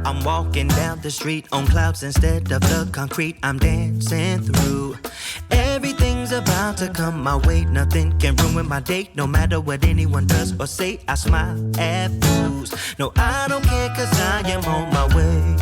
I'm walking down the street on clouds instead of the concrete I'm dancing through. Everything's about to come my way. Nothing can ruin my day. No matter what anyone does or say, I smile at fools. No, I don't care, cause I am on my way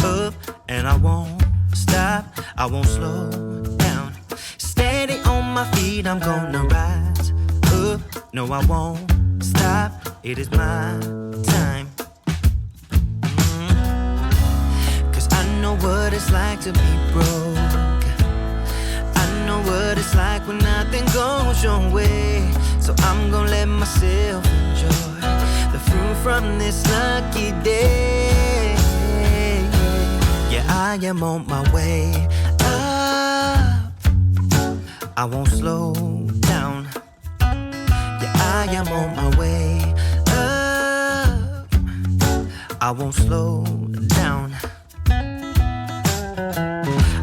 up. And I won't stop, I won't slow down. Steady on my feet, I'm gonna rise up. No, I won't stop, it is my time. Cause I know what it's like to be broke. I know what it's like when nothing goes your way. So I'm gonna let myself enjoy the fruit from this lucky day. Yeah, I am on my way up. I won't slow down. Yeah, I am on my way up. I won't slow down.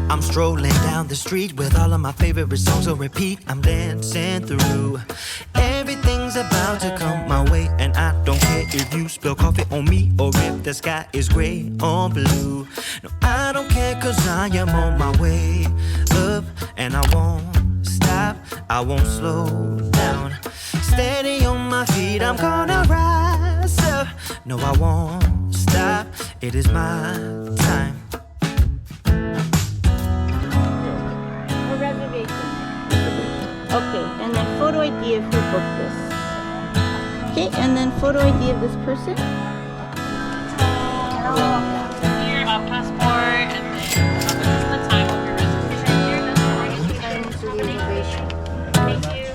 I'm strolling down the street with all of my favorite songs on repeat. I'm dancing through. Everything's about to come my way, and I don't care if you spill coffee on me or if the sky is gray or blue. No, I don't care, cause I am on my way up. And I won't stop, I won't slow down. Steady on my feet, I'm gonna rise up. No, I won't stop, it is my time. Okay, and then photo ID of who booked this. Okay, and then photo ID of this person. Your passport and then the time of your reservation. Thank you.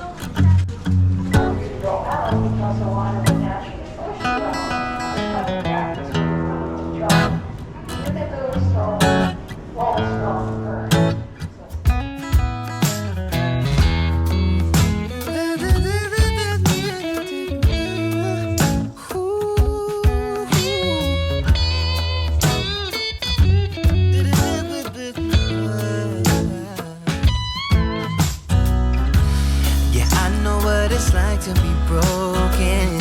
It's like to be broken,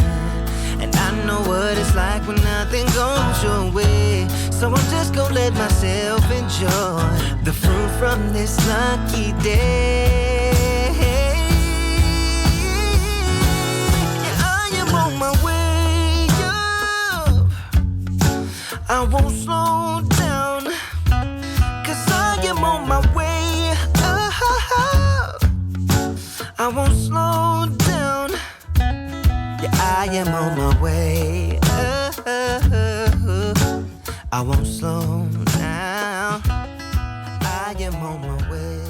and I know what it's like when nothing goes your way. So I'm just gonna let myself enjoy the fruit from this lucky day. Yeah, I am on my way up. I won't slow down, cause I am on my way up. I won't slow down. Yeah, I am on my way up. I won't slow down. I am on my way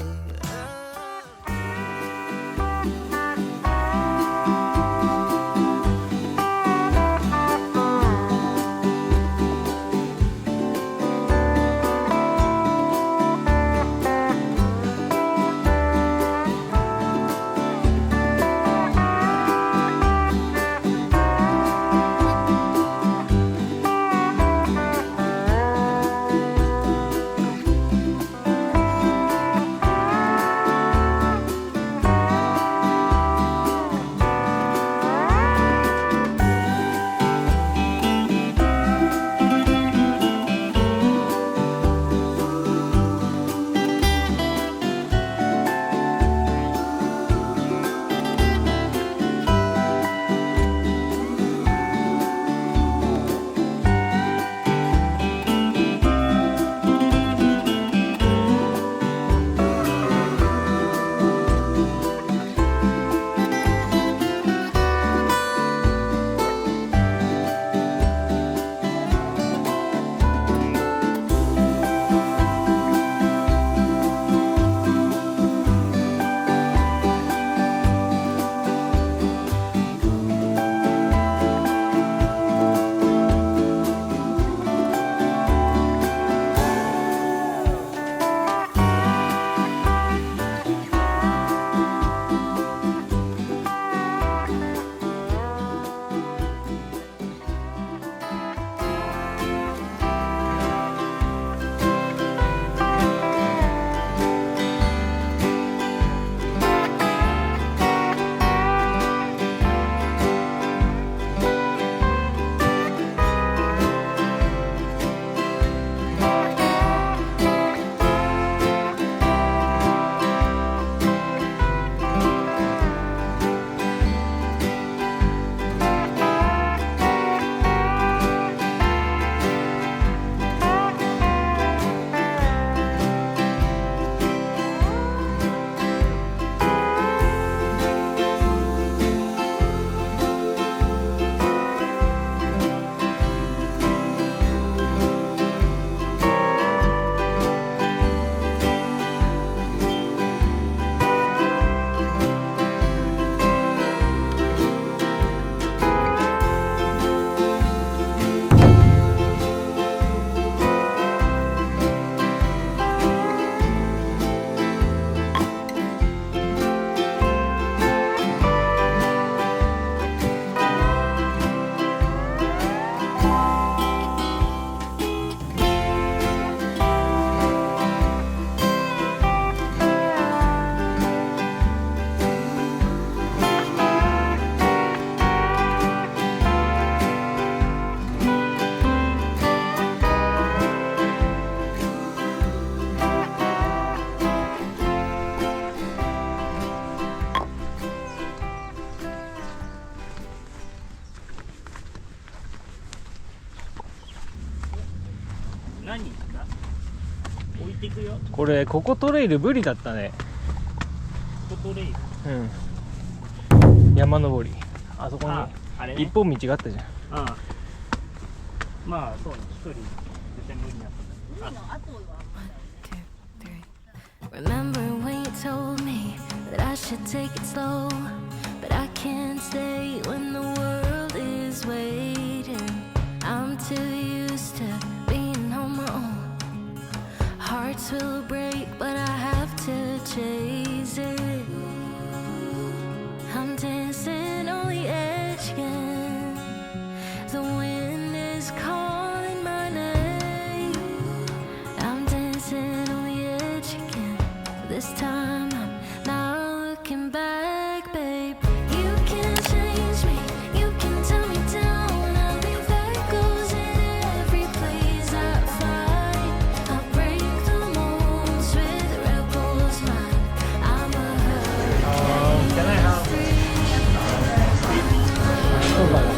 ていくよ。これココトレイルブリだったね。ココトレイル。うん。山登り。あそこあれねに一本道があったじゃん。ああ、まあそうね、一人絶対無理だったんだけど。 Remember when you told me that I should take it slow, but I can't stay when the world is waiting. I'm too used to being on my own. Hearts will break, but I have to chase it. I'm dancing on the edge again. The wind is calling my name. I'm dancing on the edge again. This time I'm not looking back, babe. You can change me, you can tell me down. I'll leave echoes in every place I find. I'll break the molds with rebels' mind. I'm a hurricane. そうだね。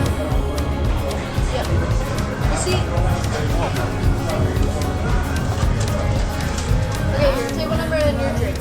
Okay, your table number and your drink.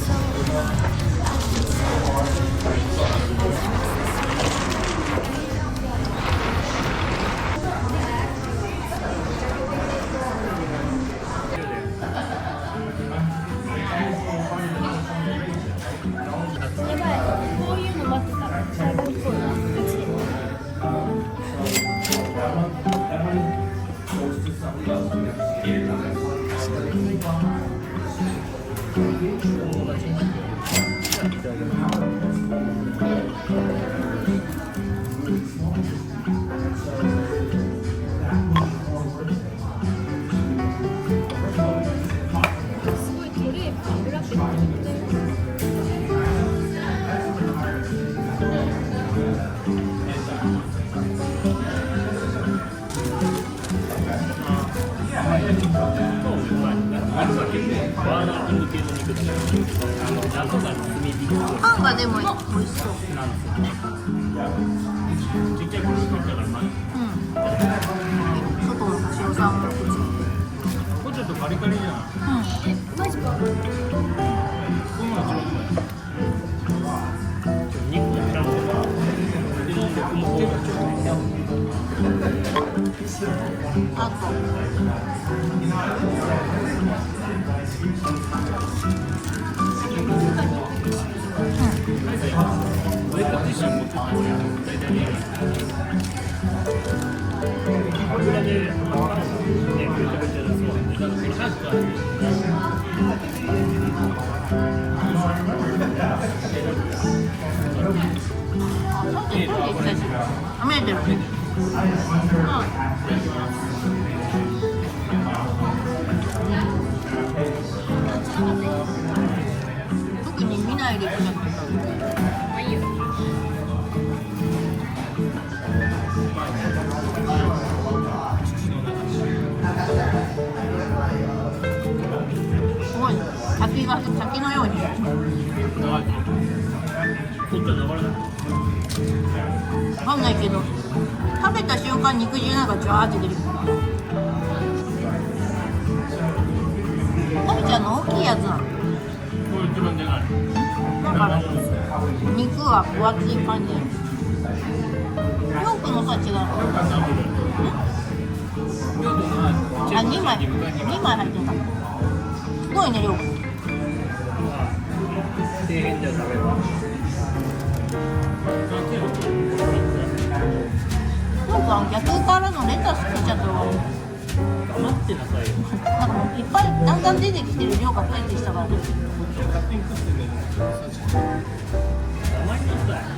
パンがでも美味しそう。ちっちゃい頃に買ったからまだ外の多少さんも口。これちょっとカリカリじゃん。マジか。このちょっと肉がちゃんとあと。ウェイトティッシュもちょっと大体ね油でねぐちゃぐちゃだそうなんで、だからこれ早く見えてる。特に見ないでください。すごい滝のように。わかんないけど、食べた瞬間肉汁なんかジャーって出てくる。タミちゃんの大きいやつなの。これ一番でかい。だから肉は分厚い感じ。ヨークのさ違う。あ、2枚入ってた。すごいね、ヨーク。底辺じゃ食べる。なんか逆からのレタス来ちゃったわ。黙ってなさいよ。なんかもういっぱいだんだん出てきてる量が増えてきたから。勝手に食ってくれる。黙りなさい。